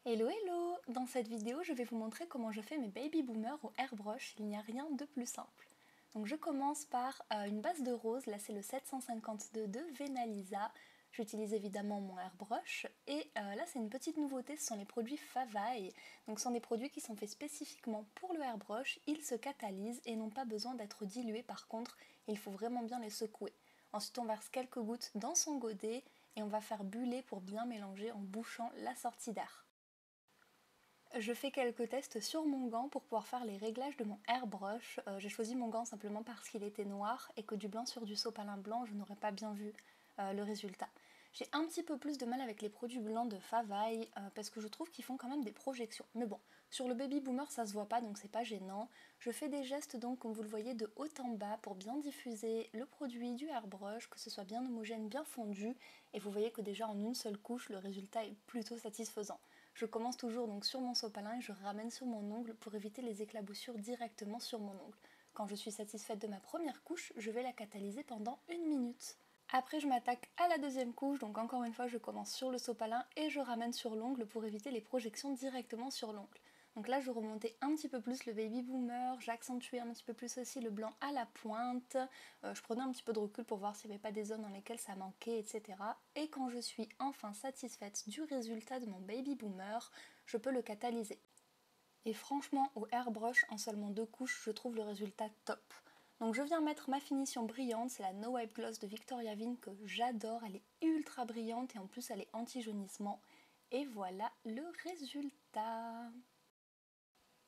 Hello hello! Dans cette vidéo, je vais vous montrer comment je fais mes baby boomers au airbrush, il n'y a rien de plus simple. Donc je commence par une base de rose, là c'est le 752 de Venalisa. J'utilise évidemment mon airbrush et là c'est une petite nouveauté, ce sont les produits Favai. Donc ce sont des produits qui sont faits spécifiquement pour le airbrush, ils se catalysent et n'ont pas besoin d'être dilués, par contre il faut vraiment bien les secouer. Ensuite on verse quelques gouttes dans son godet et on va faire buller pour bien mélanger en bouchant la sortie d'air. Je fais quelques tests sur mon gant pour pouvoir faire les réglages de mon airbrush. J'ai choisi mon gant simplement parce qu'il était noir et que du blanc sur du sopalin blanc, je n'aurais pas bien vu le résultat. J'ai un petit peu plus de mal avec les produits blancs de Favai parce que je trouve qu'ils font quand même des projections. Mais bon, sur le baby boomer ça se voit pas donc c'est pas gênant. Je fais des gestes donc comme vous le voyez de haut en bas pour bien diffuser le produit du airbrush, que ce soit bien homogène, bien fondu. Et vous voyez que déjà en une seule couche le résultat est plutôt satisfaisant. Je commence toujours donc sur mon sopalin et je ramène sur mon ongle pour éviter les éclaboussures directement sur mon ongle. Quand je suis satisfaite de ma première couche, je vais la catalyser pendant 1 minute. Après je m'attaque à la deuxième couche, donc encore une fois je commence sur le sopalin et je ramène sur l'ongle pour éviter les projections directement sur l'ongle. Donc là je remontais un petit peu plus le baby boomer, j'accentuais un petit peu plus aussi le blanc à la pointe, je prenais un petit peu de recul pour voir s'il n'y avait pas des zones dans lesquelles ça manquait, etc. Et quand je suis enfin satisfaite du résultat de mon baby boomer, je peux le catalyser. Et franchement au airbrush en seulement 2 couches je trouve le résultat top. Donc je viens mettre ma finition brillante, c'est la No Wipe Gloss de Victoria Vin que j'adore, elle est ultra brillante et en plus elle est anti-jaunissement. Et voilà le résultat.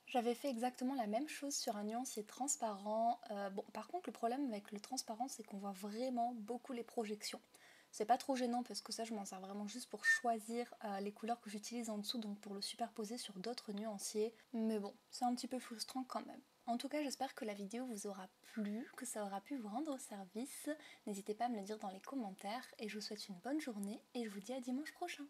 J'avais fait exactement la même chose sur un nuancier transparent. Bon, par contre, le problème avec le transparent, c'est qu'on voit vraiment beaucoup les projections. C'est pas trop gênant parce que ça, je m'en sers vraiment juste pour choisir les couleurs que j'utilise en dessous, donc pour le superposer sur d'autres nuanciers. Mais bon, c'est un petit peu frustrant quand même. En tout cas, j'espère que la vidéo vous aura plu, que ça aura pu vous rendre service. N'hésitez pas à me le dire dans les commentaires et je vous souhaite une bonne journée et je vous dis à dimanche prochain.